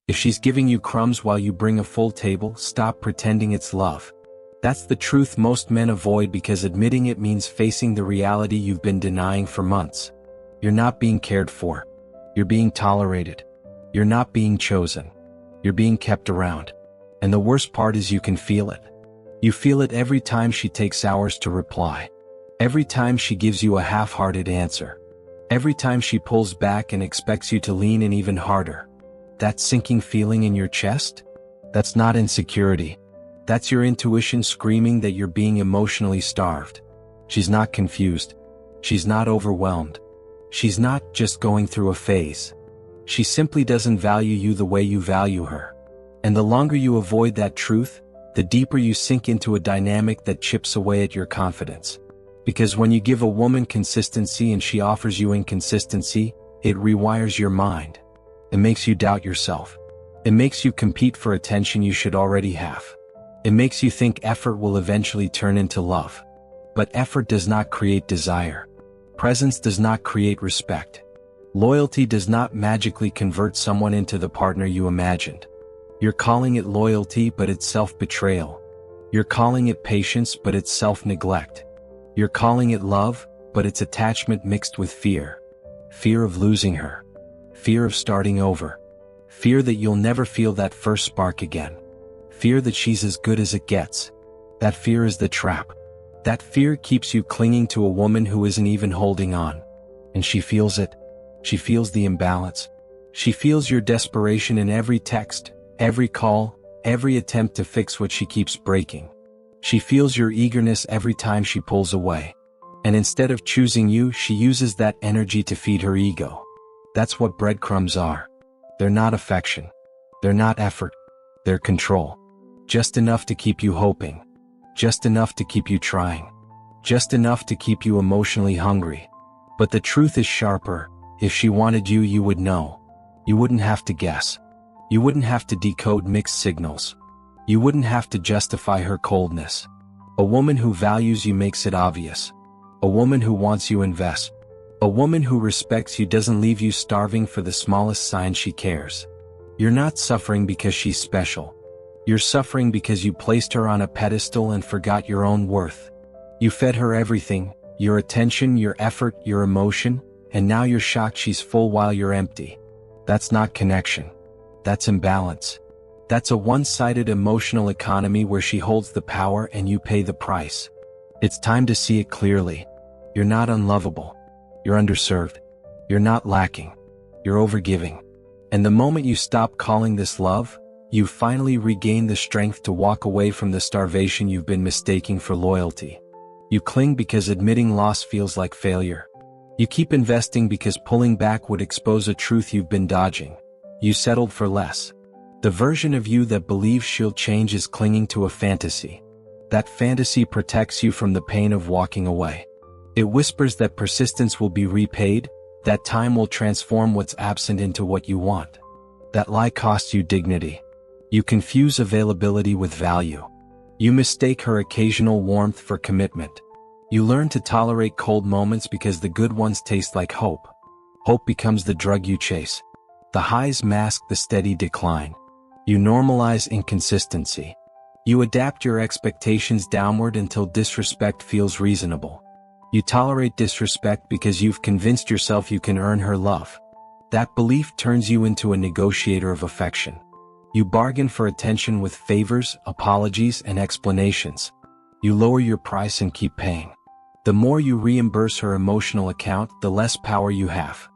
If she's giving you crumbs while you bring a full table, stop pretending it's love. That's the truth most men avoid because admitting it means facing the reality you've been denying for months. You're not being cared for. You're being tolerated. You're not being chosen. You're being kept around. And the worst part is you can feel it. You feel it every time she takes hours to reply. Every time she gives you a half-hearted answer. Every time she pulls back and expects you to lean in even harder. That sinking feeling in your chest? That's not insecurity. That's your intuition screaming that you're being emotionally starved. She's not confused. She's not overwhelmed. She's not just going through a phase. She simply doesn't value you the way you value her. And the longer you avoid that truth, the deeper you sink into a dynamic that chips away at your confidence. Because when you give a woman consistency and she offers you inconsistency, it rewires your mind. It makes you doubt yourself. It makes you compete for attention you should already have. It makes you think effort will eventually turn into love. But effort does not create desire. Presence does not create respect. Loyalty does not magically convert someone into the partner you imagined. You're calling it loyalty, but it's self-betrayal. You're calling it patience, but it's self-neglect. You're calling it love, but it's attachment mixed with fear. Fear of losing her. Fear of starting over. Fear that you'll never feel that first spark again. Fear that she's as good as it gets. That fear is the trap. That fear keeps you clinging to a woman who isn't even holding on. And she feels it. She feels the imbalance. She feels your desperation in every text, every call, every attempt to fix what she keeps breaking. She feels your eagerness every time she pulls away. And instead of choosing you, she uses that energy to feed her ego. That's what breadcrumbs are. They're not affection. They're not effort. They're control. Just enough to keep you hoping. Just enough to keep you trying. Just enough to keep you emotionally hungry. But the truth is sharper. If she wanted you, you would know. You wouldn't have to guess. You wouldn't have to decode mixed signals. You wouldn't have to justify her coldness. A woman who values you makes it obvious. A woman who wants you invests. A woman who respects you doesn't leave you starving for the smallest sign she cares. You're not suffering because she's special. You're suffering because you placed her on a pedestal and forgot your own worth. You fed her everything, your attention, your effort, your emotion, and now you're shocked she's full while you're empty. That's not connection. That's imbalance. That's a one-sided emotional economy where she holds the power and you pay the price. It's time to see it clearly. You're not unlovable. You're underserved. You're not lacking. You're overgiving. And the moment you stop calling this love, you finally regain the strength to walk away from the starvation you've been mistaking for loyalty. You cling because admitting loss feels like failure. You keep investing because pulling back would expose a truth you've been dodging. You settled for less. The version of you that believes she'll change is clinging to a fantasy. That fantasy protects you from the pain of walking away. It whispers that persistence will be repaid, that time will transform what's absent into what you want. That lie costs you dignity. You confuse availability with value. You mistake her occasional warmth for commitment. You learn to tolerate cold moments because the good ones taste like hope. Hope becomes the drug you chase. The highs mask the steady decline. You normalize inconsistency. You adapt your expectations downward until disrespect feels reasonable. You tolerate disrespect because you've convinced yourself you can earn her love. That belief turns you into a negotiator of affection. You bargain for attention with favors, apologies, and explanations. You lower your price and keep paying. The more you reimburse her emotional account, the less power you have.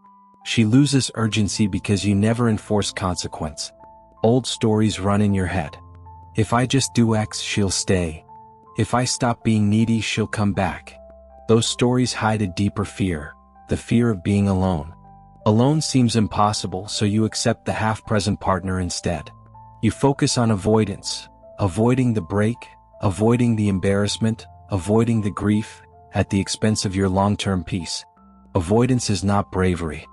She loses urgency because you never enforce consequence. Old stories run in your head. If I just do X, she'll stay. If I stop being needy, she'll come back. Those stories hide a deeper fear, the fear of being alone. Alone seems impossible, so you accept the half-present partner instead. You focus on avoidance, avoiding the break, avoiding the embarrassment, avoiding the grief, at the expense of your long-term peace. Avoidance is not bravery.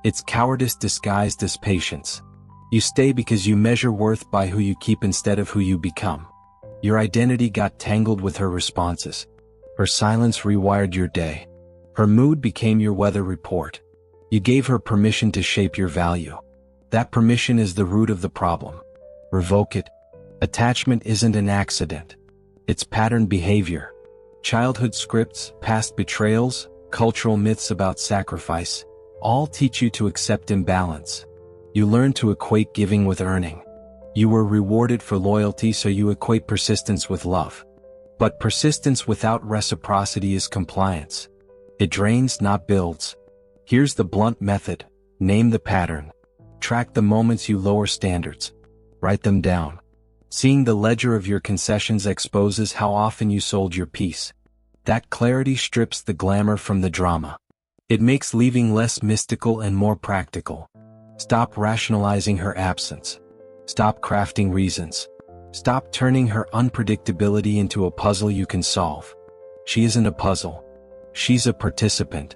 It's cowardice disguised as patience. You stay because you measure worth by who you keep instead of who you become. Your identity got tangled with her responses. Her silence rewired your day. Her mood became your weather report. You gave her permission to shape your value. That permission is the root of the problem. Revoke it. Attachment isn't an accident. It's patterned behavior. Childhood scripts, past betrayals, cultural myths about sacrifice, all teach you to accept imbalance. You learn to equate giving with earning. You were rewarded for loyalty, so you equate persistence with love. But persistence without reciprocity is compliance. It drains, not builds. Here's the blunt method. Name the pattern. Track the moments you lower standards. Write them down. Seeing the ledger of your concessions exposes how often you sold your peace. That clarity strips the glamour from the drama. It makes leaving less mystical and more practical. Stop rationalizing her absence. Stop crafting reasons. Stop turning her unpredictability into a puzzle you can solve. She isn't a puzzle. She's a participant.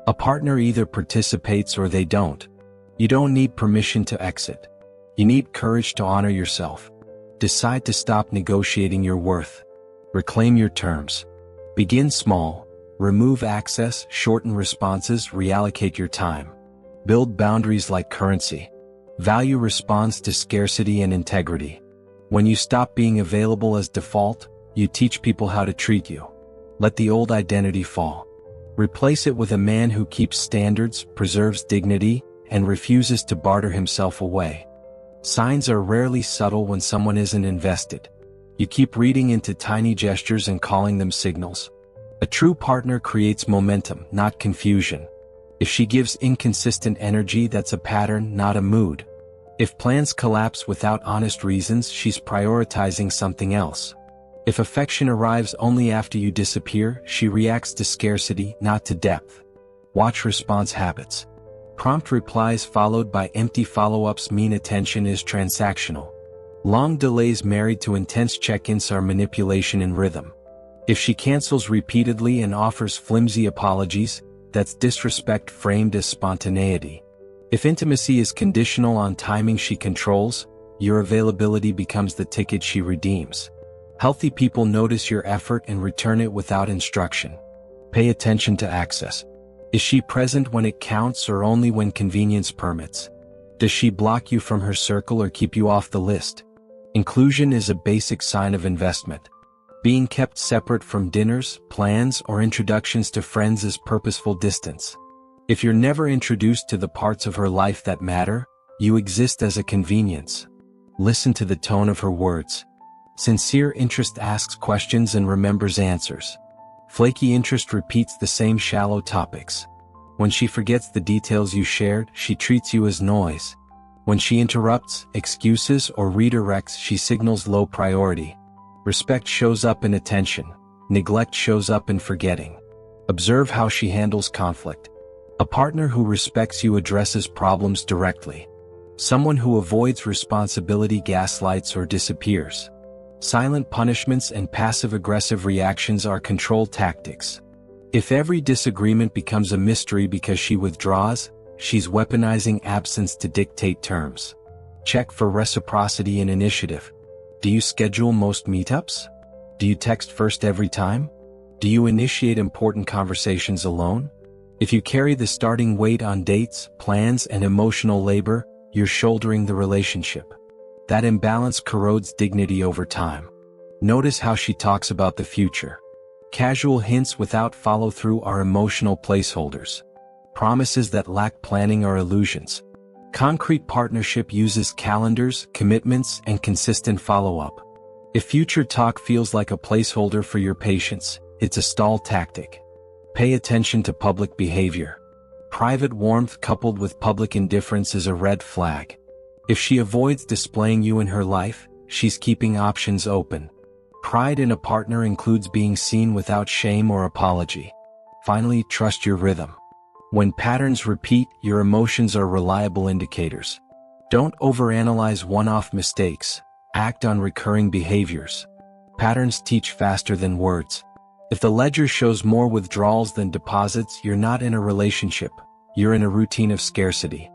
A partner either participates or they don't. You don't need permission to exit. You need courage to honor yourself. Decide to stop negotiating your worth. Reclaim your terms. Begin small. Remove access, shorten responses, reallocate your time. Build boundaries like currency. Value responds to scarcity and integrity. When you stop being available as default, you teach people how to treat you. Let the old identity fall. Replace it with a man who keeps standards, preserves dignity, and refuses to barter himself away. Signs are rarely subtle when someone isn't invested. You keep reading into tiny gestures and calling them signals. A true partner creates momentum, not confusion. If she gives inconsistent energy, that's a pattern, not a mood. If plans collapse without honest reasons, she's prioritizing something else. If affection arrives only after you disappear, she reacts to scarcity, not to depth. Watch response habits. Prompt replies followed by empty follow-ups mean attention is transactional. Long delays married to intense check-ins are manipulation in rhythm. If she cancels repeatedly and offers flimsy apologies, that's disrespect framed as spontaneity. If intimacy is conditional on timing she controls, your availability becomes the ticket she redeems. Healthy people notice your effort and return it without instruction. Pay attention to access. Is she present when it counts or only when convenience permits? Does she block you from her circle or keep you off the list? Inclusion is a basic sign of investment. Being kept separate from dinners, plans, or introductions to friends is purposeful distance. If you're never introduced to the parts of her life that matter, you exist as a convenience. Listen to the tone of her words. Sincere interest asks questions and remembers answers. Flaky interest repeats the same shallow topics. When she forgets the details you shared, she treats you as noise. When she interrupts, excuses, or redirects, she signals low priority. Respect shows up in attention. Neglect shows up in forgetting. Observe how she handles conflict. A partner who respects you addresses problems directly. Someone who avoids responsibility gaslights or disappears. Silent punishments and passive-aggressive reactions are control tactics. If every disagreement becomes a mystery because she withdraws, she's weaponizing absence to dictate terms. Check for reciprocity and initiative. Do you schedule most meetups? Do you text first every time? Do you initiate important conversations alone? If you carry the starting weight on dates, plans, and emotional labor, you're shouldering the relationship. That imbalance corrodes dignity over time. Notice how she talks about the future. Casual hints without follow-through are emotional placeholders. Promises that lack planning are illusions. Concrete partnership uses calendars, commitments, and consistent follow-up. If future talk feels like a placeholder for your patience, it's a stall tactic. Pay attention to public behavior. Private warmth coupled with public indifference is a red flag. If she avoids displaying you in her life, she's keeping options open. Pride in a partner includes being seen without shame or apology. Finally, trust your rhythm. When patterns repeat, your emotions are reliable indicators. Don't overanalyze one-off mistakes. Act on recurring behaviors. Patterns teach faster than words. If the ledger shows more withdrawals than deposits, you're not in a relationship. You're in a routine of scarcity.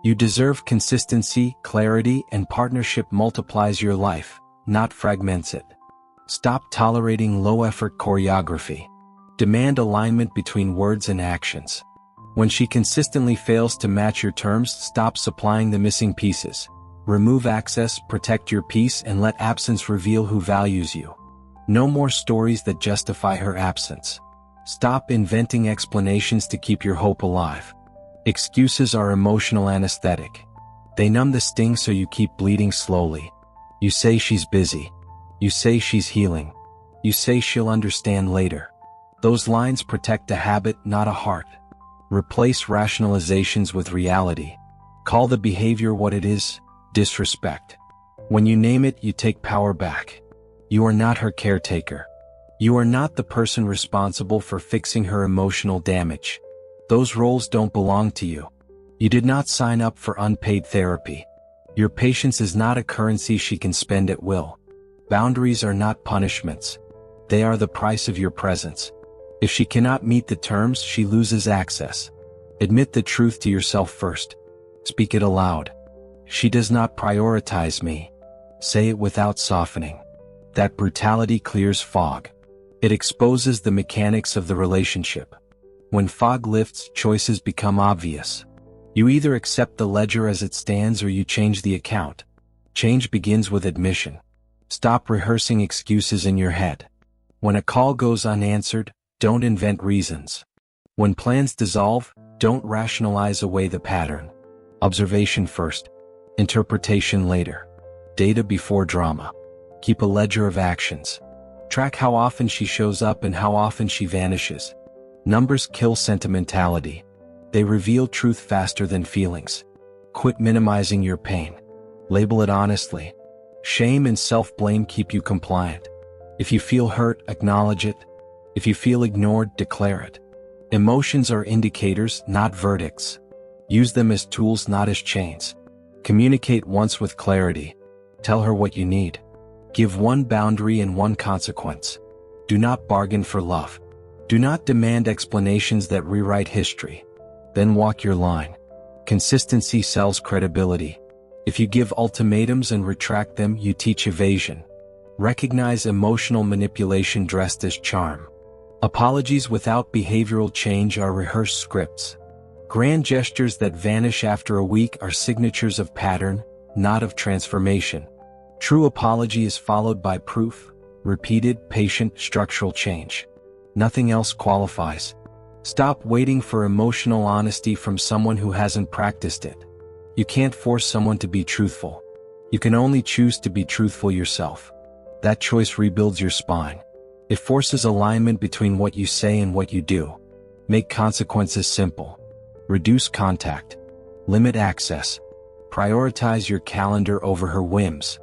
You deserve consistency, clarity, and partnership multiplies your life, not fragments it. Stop tolerating low-effort choreography. Demand alignment between words and actions. When she consistently fails to match your terms, stop supplying the missing pieces. Remove access, protect your peace, and let absence reveal who values you. No more stories that justify her absence. Stop inventing explanations to keep your hope alive. Excuses are emotional anesthetic. They numb the sting so you keep bleeding slowly. You say she's busy. You say she's healing. You say she'll understand later. Those lines protect a habit, not a heart. Replace rationalizations with reality. Call the behavior what it is: disrespect. When you name it, you take power back. You are not her caretaker. You are not the person responsible for fixing her emotional damage. Those roles don't belong to you. You did not sign up for unpaid therapy. Your patience is not a currency she can spend at will. Boundaries are not punishments. They are the price of your presence. If she cannot meet the terms, she loses access. Admit the truth to yourself first. Speak it aloud. She does not prioritize me. Say it without softening. That brutality clears fog. It exposes the mechanics of the relationship. When fog lifts, choices become obvious. You either accept the ledger as it stands or you change the account. Change begins with admission. Stop rehearsing excuses in your head. When a call goes unanswered, don't invent reasons. When plans dissolve, don't rationalize away the pattern. Observation first. Interpretation later. Data before drama. Keep a ledger of actions. Track how often she shows up and how often she vanishes. Numbers kill sentimentality. They reveal truth faster than feelings. Quit minimizing your pain. Label it honestly. Shame and self-blame keep you compliant. If you feel hurt, acknowledge it. If you feel ignored, declare it. Emotions are indicators, not verdicts. Use them as tools, not as chains. Communicate once with clarity. Tell her what you need. Give one boundary and one consequence. Do not bargain for love. Do not demand explanations that rewrite history. Then walk your line. Consistency sells credibility. If you give ultimatums and retract them, you teach evasion. Recognize emotional manipulation dressed as charm. Apologies without behavioral change are rehearsed scripts. Grand gestures that vanish after a week are signatures of pattern, not of transformation. True apology is followed by proof, repeated, patient, structural change. Nothing else qualifies. Stop waiting for emotional honesty from someone who hasn't practiced it. You can't force someone to be truthful. You can only choose to be truthful yourself. That choice rebuilds your spine. It forces alignment between what you say and what you do. Make consequences simple. Reduce contact. Limit access. Prioritize your calendar over her whims.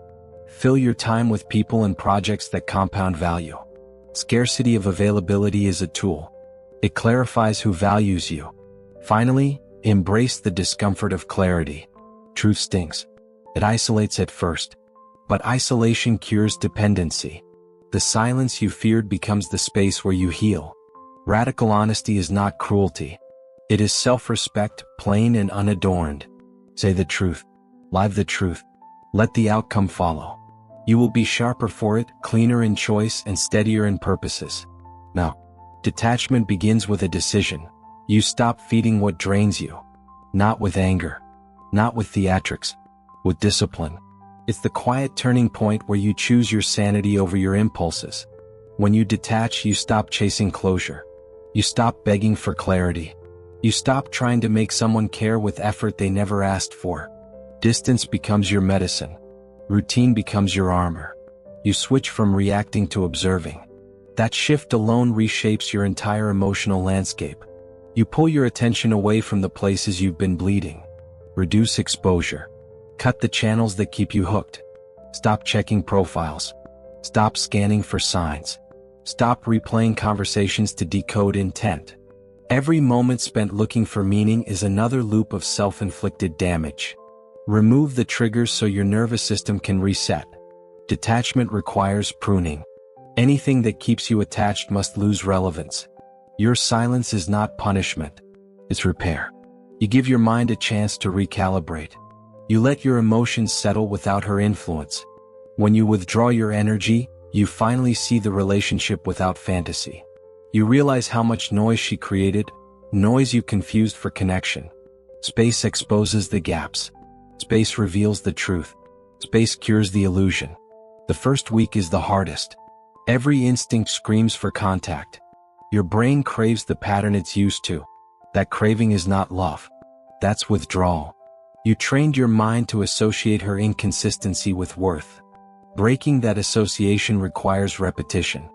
Fill your time with people and projects that compound value. Scarcity of availability is a tool. It clarifies who values you. Finally, embrace the discomfort of clarity. Truth stings. It isolates at first. But isolation cures dependency. The silence you feared becomes the space where you heal. Radical honesty is not cruelty. It is self-respect, plain and unadorned. Say the truth. Live the truth. Let the outcome follow. You will be sharper for it, cleaner in choice, and steadier in purposes. Now, detachment begins with a decision. You stop feeding what drains you. Not with anger. Not with theatrics. With discipline. It's the quiet turning point where you choose your sanity over your impulses. When you detach, you stop chasing closure. You stop begging for clarity. You stop trying to make someone care with effort they never asked for. Distance becomes your medicine. Routine becomes your armor. You switch from reacting to observing. That shift alone reshapes your entire emotional landscape. You pull your attention away from the places you've been bleeding. Reduce exposure. Cut the channels that keep you hooked. Stop checking profiles. Stop scanning for signs. Stop replaying conversations to decode intent. Every moment spent looking for meaning is another loop of self-inflicted damage. Remove the triggers so your nervous system can reset. Detachment requires pruning. Anything that keeps you attached must lose relevance. Your silence is not punishment. It's repair. You give your mind a chance to recalibrate. You let your emotions settle without her influence. When you withdraw your energy, you finally see the relationship without fantasy. You realize how much noise she created, Noise you confused for connection. Space exposes the gaps. Space reveals the truth. Space cures the illusion. The first week is the hardest. Every instinct screams for contact. Your brain craves the pattern it's used to. That craving is not love. That's withdrawal. You trained your mind to associate her inconsistency with worth. Breaking that association requires repetition.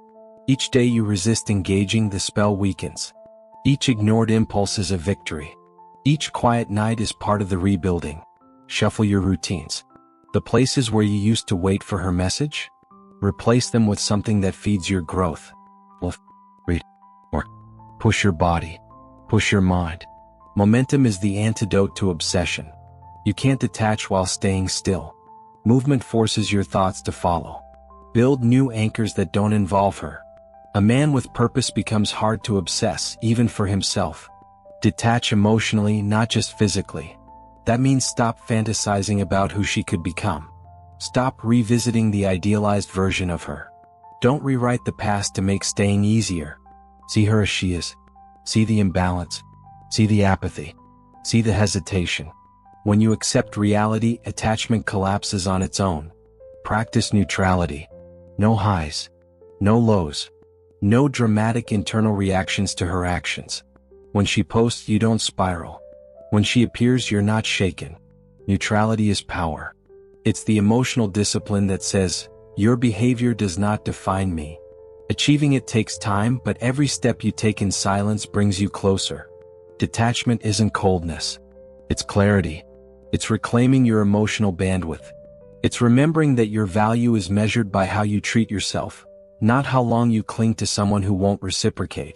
Each day you resist engaging, the spell weakens. Each ignored impulse is a victory. Each quiet night is part of the rebuilding. Shuffle your routines. The places where you used to wait for her message? Replace them with something that feeds your growth. Lift, read, or push your body. Push your mind. Momentum is the antidote to obsession. You can't detach while staying still. Movement forces your thoughts to follow. Build new anchors that don't involve her. A man with purpose becomes hard to obsess, even for himself. Detach emotionally, not just physically. That means stop fantasizing about who she could become. Stop revisiting the idealized version of her. Don't rewrite the past to make staying easier. See her as she is. See the imbalance. See the apathy. See the hesitation. When you accept reality, attachment collapses on its own. Practice neutrality. No highs. No lows. No dramatic internal reactions to her actions. When she posts, you don't spiral. When she appears, you're not shaken. Neutrality is power. It's the emotional discipline that says, your behavior does not define me. Achieving it takes time, but every step you take in silence brings you closer. Detachment isn't coldness. It's clarity. It's reclaiming your emotional bandwidth. It's remembering that your value is measured by how you treat yourself, not how long you cling to someone who won't reciprocate.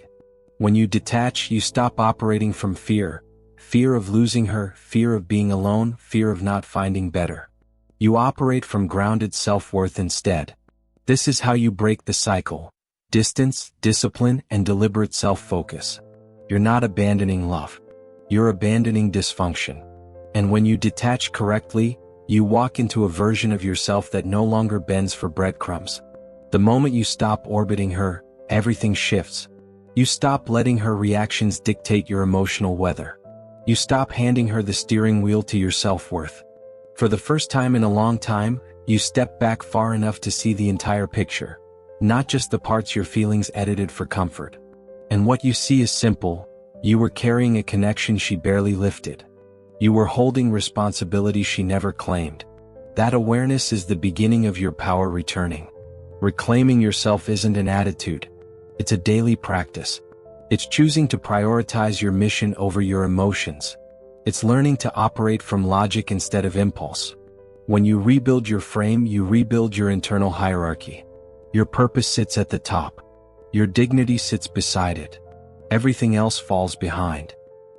When you detach, you stop operating from fear. Fear of losing her, fear of being alone, fear of not finding better. You operate from grounded self-worth instead. This is how you break the cycle. Distance, discipline, and deliberate self-focus. You're not abandoning love. You're abandoning dysfunction. And when you detach correctly, you walk into a version of yourself that no longer bends for breadcrumbs. The moment you stop orbiting her, everything shifts. You stop letting her reactions dictate your emotional weather. You stop handing her the steering wheel to your self-worth. For the first time in a long time, you step back far enough to see the entire picture, not just the parts your feelings edited for comfort. And what you see is simple. You were carrying a connection she barely lifted. You were holding responsibility she never claimed. That awareness is the beginning of your power returning. Reclaiming yourself isn't an attitude. It's a daily practice. It's choosing to prioritize your mission over your emotions. It's learning to operate from logic instead of impulse. When you rebuild your frame, you rebuild your internal hierarchy. Your purpose sits at the top. Your dignity sits beside it. Everything else falls behind.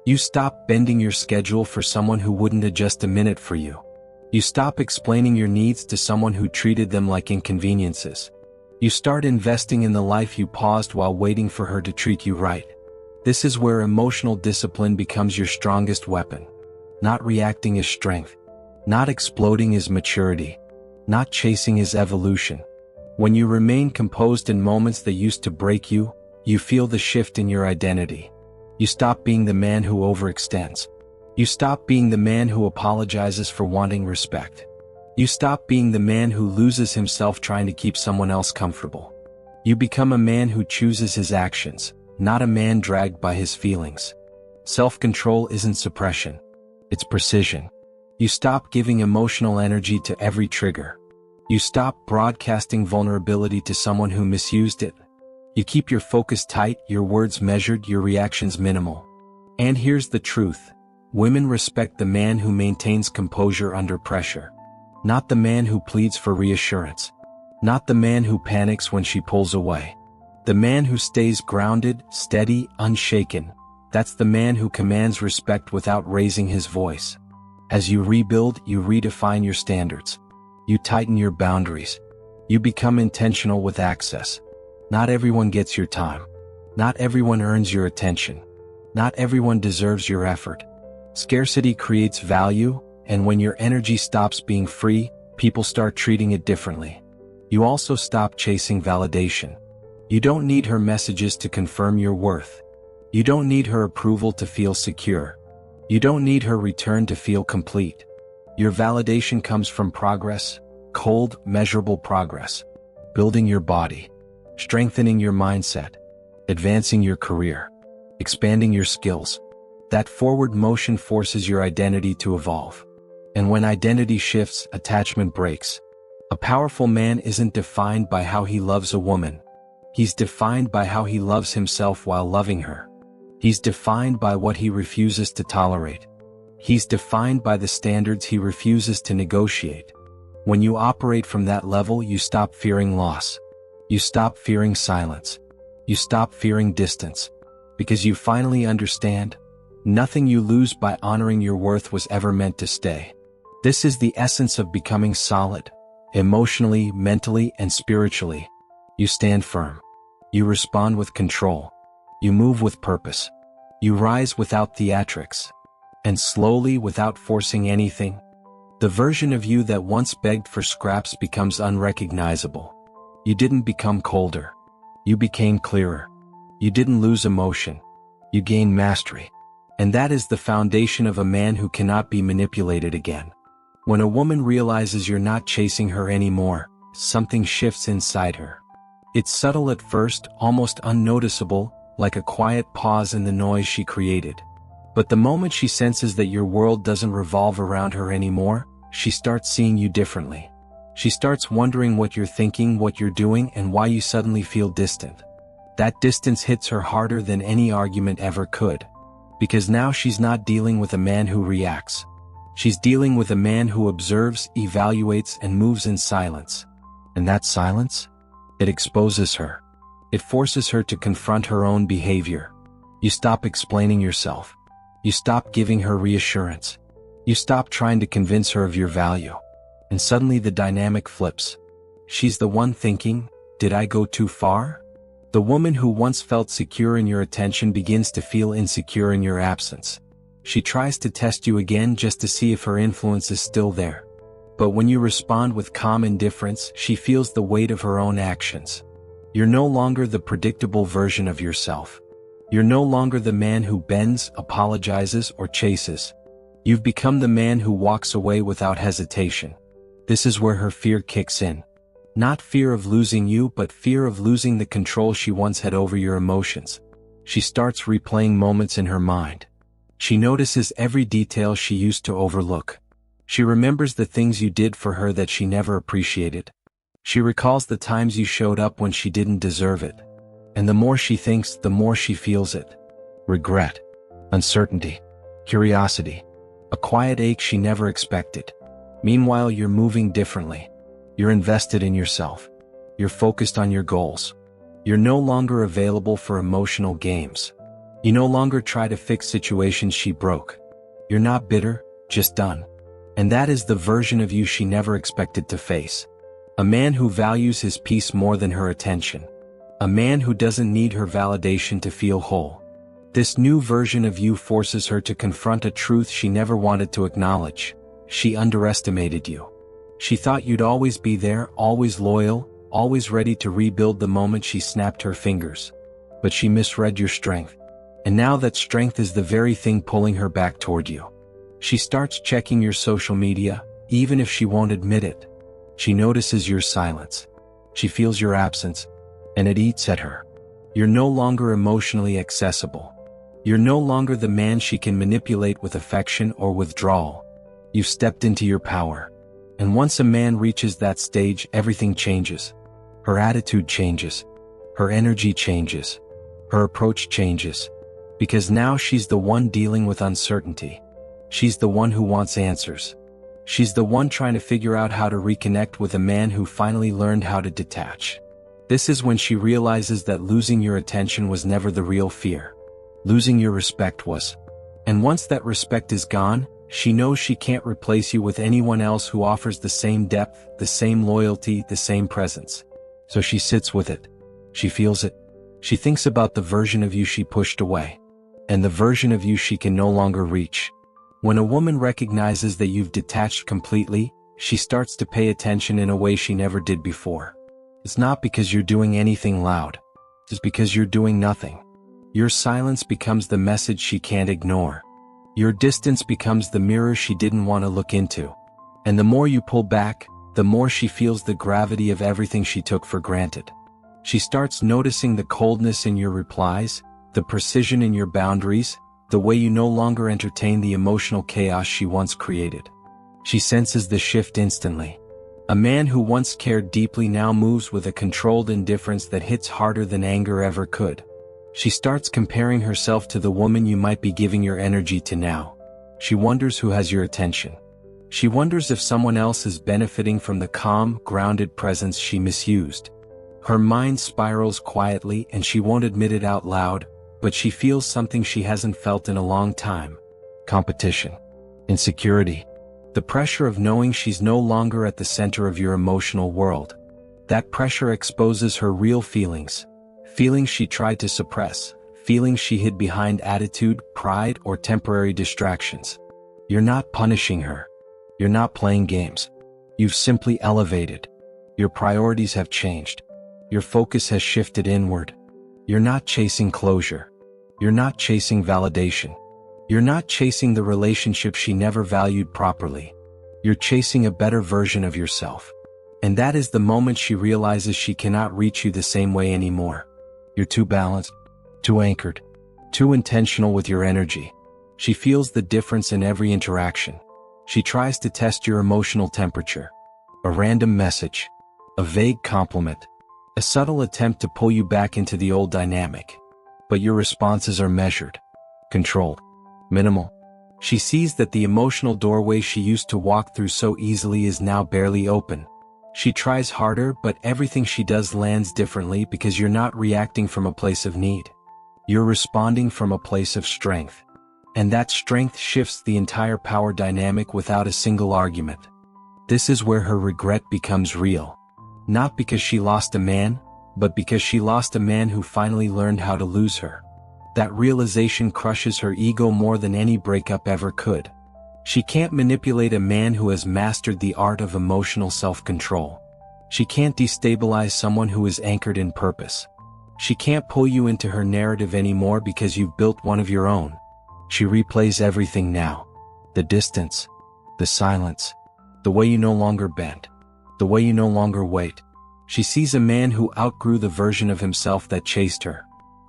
You stop bending your schedule for someone who wouldn't adjust a minute for you. You stop explaining your needs to someone who treated them like inconveniences. You start investing in the life you paused while waiting for her to treat you right. This is where emotional discipline becomes your strongest weapon. Not reacting is strength. Not exploding is maturity. Not chasing is evolution. When you remain composed in moments that used to break you, you feel the shift in your identity. You stop being the man who overextends. You stop being the man who apologizes for wanting respect. You stop being the man who loses himself trying to keep someone else comfortable. You become a man who chooses his actions, not a man dragged by his feelings. Self-control isn't suppression. It's precision. You stop giving emotional energy to every trigger. You stop broadcasting vulnerability to someone who misused it. You keep your focus tight, your words measured, your reactions minimal. And here's the truth. Women respect the man who maintains composure under pressure. Not the man who pleads for reassurance. Not the man who panics when she pulls away. The man who stays grounded, steady, unshaken. That's the man who commands respect without raising his voice. As you rebuild, you redefine your standards. You tighten your boundaries. You become intentional with access. Not everyone gets your time. Not everyone earns your attention. Not everyone deserves your effort. Scarcity creates value, and when your energy stops being free, people start treating it differently. You also stop chasing validation. You don't need her messages to confirm your worth. You don't need her approval to feel secure. You don't need her return to feel complete. Your validation comes from progress, cold, measurable progress. Building your body, strengthening your mindset, advancing your career, expanding your skills. That forward motion forces your identity to evolve. And when identity shifts, attachment breaks. A powerful man isn't defined by how he loves a woman. He's defined by how he loves himself while loving her. He's defined by what he refuses to tolerate. He's defined by the standards he refuses to negotiate. When you operate from that level, you stop fearing loss. You stop fearing silence. You stop fearing distance. Because you finally understand, nothing you lose by honoring your worth was ever meant to stay. This is the essence of becoming solid, emotionally, mentally, and spiritually. You stand firm. You respond with control. You move with purpose. You rise without theatrics. And slowly, without forcing anything, the version of you that once begged for scraps becomes unrecognizable. You didn't become colder. You became clearer. You didn't lose emotion. You gained mastery. And that is the foundation of a man who cannot be manipulated again. When a woman realizes you're not chasing her anymore, something shifts inside her. It's subtle at first, almost unnoticeable, like a quiet pause in the noise she created. But the moment she senses that your world doesn't revolve around her anymore, she starts seeing you differently. She starts wondering what you're thinking, what you're doing, and why you suddenly feel distant. That distance hits her harder than any argument ever could. Because now she's not dealing with a man who reacts. She's dealing with a man who observes, evaluates, and moves in silence. And that silence? It exposes her. It forces her to confront her own behavior. You stop explaining yourself. You stop giving her reassurance. You stop trying to convince her of your value. And suddenly the dynamic flips. She's the one thinking, did I go too far? The woman who once felt secure in your attention begins to feel insecure in your absence. She tries to test you again just to see if her influence is still there. But when you respond with calm indifference, she feels the weight of her own actions. You're no longer the predictable version of yourself. You're no longer the man who bends, apologizes, or chases. You've become the man who walks away without hesitation. This is where her fear kicks in. Not fear of losing you, but fear of losing the control she once had over your emotions. She starts replaying moments in her mind. She notices every detail she used to overlook. She remembers the things you did for her that she never appreciated. She recalls the times you showed up when she didn't deserve it. And the more she thinks, the more she feels it. Regret, uncertainty, curiosity, a quiet ache she never expected. Meanwhile, you're moving differently. You're invested in yourself. You're focused on your goals. You're no longer available for emotional games. You no longer try to fix situations she broke. You're not bitter, just done. And that is the version of you she never expected to face. A man who values his peace more than her attention. A man who doesn't need her validation to feel whole. This new version of you forces her to confront a truth she never wanted to acknowledge. She underestimated you. She thought you'd always be there, always loyal, always ready to rebuild the moment she snapped her fingers. But she misread your strength. And now that strength is the very thing pulling her back toward you. She starts checking your social media, even if she won't admit it. She notices your silence. She feels your absence, and it eats at her. You're no longer emotionally accessible. You're no longer the man she can manipulate with affection or withdrawal. You've stepped into your power. And once a man reaches that stage, everything changes. Her attitude changes. Her energy changes. Her approach changes. Because now she's the one dealing with uncertainty. She's the one who wants answers. She's the one trying to figure out how to reconnect with a man who finally learned how to detach. This is when she realizes that losing your attention was never the real fear. Losing your respect was. And once that respect is gone, she knows she can't replace you with anyone else who offers the same depth, the same loyalty, the same presence. So she sits with it. She feels it. She thinks about the version of you she pushed away. And the version of you she can no longer reach. When a woman recognizes that you've detached completely, she starts to pay attention in a way she never did before. It's not because you're doing anything loud. It's because you're doing nothing. Your silence becomes the message she can't ignore. Your distance becomes the mirror she didn't want to look into. And the more you pull back, the more she feels the gravity of everything she took for granted. She starts noticing the coldness in your replies, the precision in your boundaries, the way you no longer entertain the emotional chaos she once created. She senses the shift instantly. A man who once cared deeply now moves with a controlled indifference that hits harder than anger ever could. She starts comparing herself to the woman you might be giving your energy to now. She wonders who has your attention. She wonders if someone else is benefiting from the calm, grounded presence she misused. Her mind spirals quietly and she won't admit it out loud, but she feels something she hasn't felt in a long time. Competition. Insecurity. The pressure of knowing she's no longer at the center of your emotional world. That pressure exposes her real feelings. Feelings she tried to suppress, feelings she hid behind attitude, pride, or temporary distractions. You're not punishing her. You're not playing games. You've simply elevated. Your priorities have changed. Your focus has shifted inward. You're not chasing closure. You're not chasing validation. You're not chasing the relationship she never valued properly. You're chasing a better version of yourself. And that is the moment she realizes she cannot reach you the same way anymore. You're too balanced, too anchored, too intentional with your energy. She feels the difference in every interaction. She tries to test your emotional temperature. A random message, a vague compliment, a subtle attempt to pull you back into the old dynamic. But your responses are measured, controlled, minimal. She sees that the emotional doorway she used to walk through so easily is now barely open. She tries harder, but everything she does lands differently because you're not reacting from a place of need. You're responding from a place of strength. And that strength shifts the entire power dynamic without a single argument. This is where her regret becomes real. Not because she lost a man, but because she lost a man who finally learned how to lose her. That realization crushes her ego more than any breakup ever could. She can't manipulate a man who has mastered the art of emotional self-control. She can't destabilize someone who is anchored in purpose. She can't pull you into her narrative anymore because you've built one of your own. She replays everything now. The distance, the silence, the way you no longer bend, the way you no longer wait. She sees a man who outgrew the version of himself that chased her.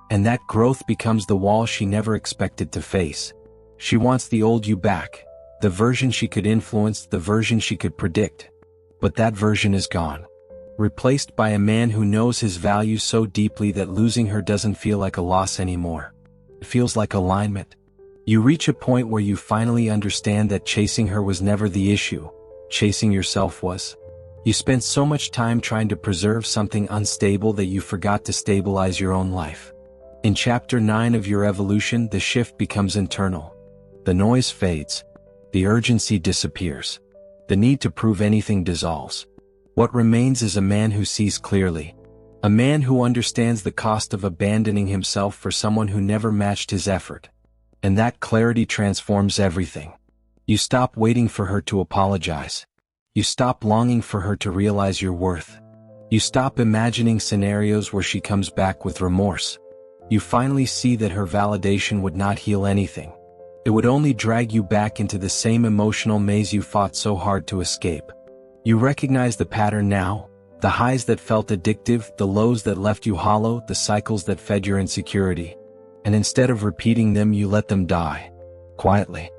And that growth becomes the wall she never expected to face. She wants the old you back. The version she could influence, the version she could predict. But that version is gone. Replaced by a man who knows his value so deeply that losing her doesn't feel like a loss anymore. It feels like alignment. You reach a point where you finally understand that chasing her was never the issue. Chasing yourself was. You spent so much time trying to preserve something unstable that you forgot to stabilize your own life. In Chapter 9 of your evolution, the shift becomes internal. The noise fades. The urgency disappears. The need to prove anything dissolves. What remains is a man who sees clearly. A man who understands the cost of abandoning himself for someone who never matched his effort. And that clarity transforms everything. You stop waiting for her to apologize. You stop longing for her to realize your worth. You stop imagining scenarios where she comes back with remorse. You finally see that her validation would not heal anything. It would only drag you back into the same emotional maze you fought so hard to escape. You recognize the pattern now, the highs that felt addictive, the lows that left you hollow, the cycles that fed your insecurity. And instead of repeating them, you let them die. Quietly.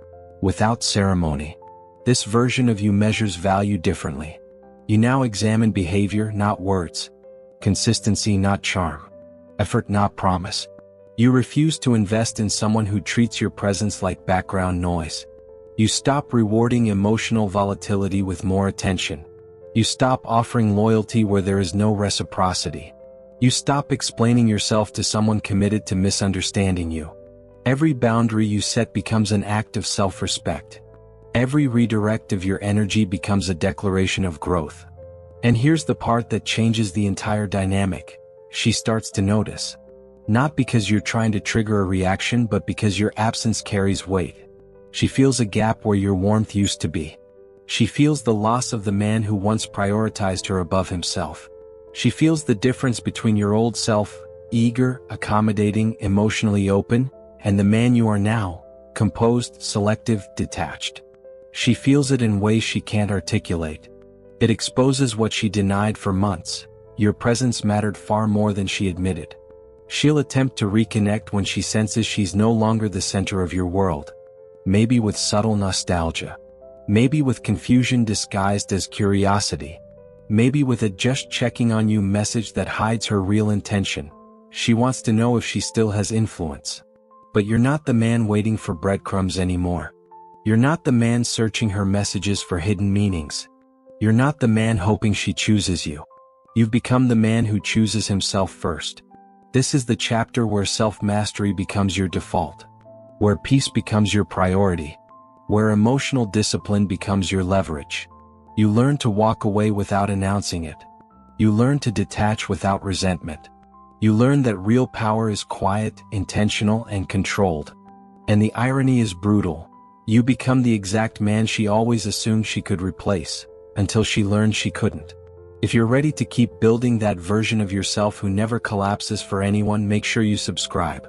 Without ceremony. This version of you measures value differently. You now examine behavior, not words. Consistency, not charm. Effort, not promise. You refuse to invest in someone who treats your presence like background noise. You stop rewarding emotional volatility with more attention. You stop offering loyalty where there is no reciprocity. You stop explaining yourself to someone committed to misunderstanding you. Every boundary you set becomes an act of self-respect. Every redirect of your energy becomes a declaration of growth. And here's the part that changes the entire dynamic. She starts to notice. Not because you're trying to trigger a reaction, but because your absence carries weight. She feels a gap where your warmth used to be. She feels the loss of the man who once prioritized her above himself. She feels the difference between your old self, eager, accommodating, emotionally open, and the man you are now, composed, selective, detached. She feels it in ways she can't articulate. It exposes what she denied for months. Your presence mattered far more than she admitted. She'll attempt to reconnect when she senses she's no longer the center of your world. Maybe with subtle nostalgia. Maybe with confusion disguised as curiosity. Maybe with a just checking on you message that hides her real intention. She wants to know if she still has influence. But you're not the man waiting for breadcrumbs anymore. You're not the man searching her messages for hidden meanings. You're not the man hoping she chooses you. You've become the man who chooses himself first. This is the chapter where self-mastery becomes your default. Where peace becomes your priority. Where emotional discipline becomes your leverage. You learn to walk away without announcing it. You learn to detach without resentment. You learn that real power is quiet, intentional, and controlled. And the irony is brutal. You become the exact man she always assumed she could replace, until she learned she couldn't. If you're ready to keep building that version of yourself who never collapses for anyone, make sure you subscribe.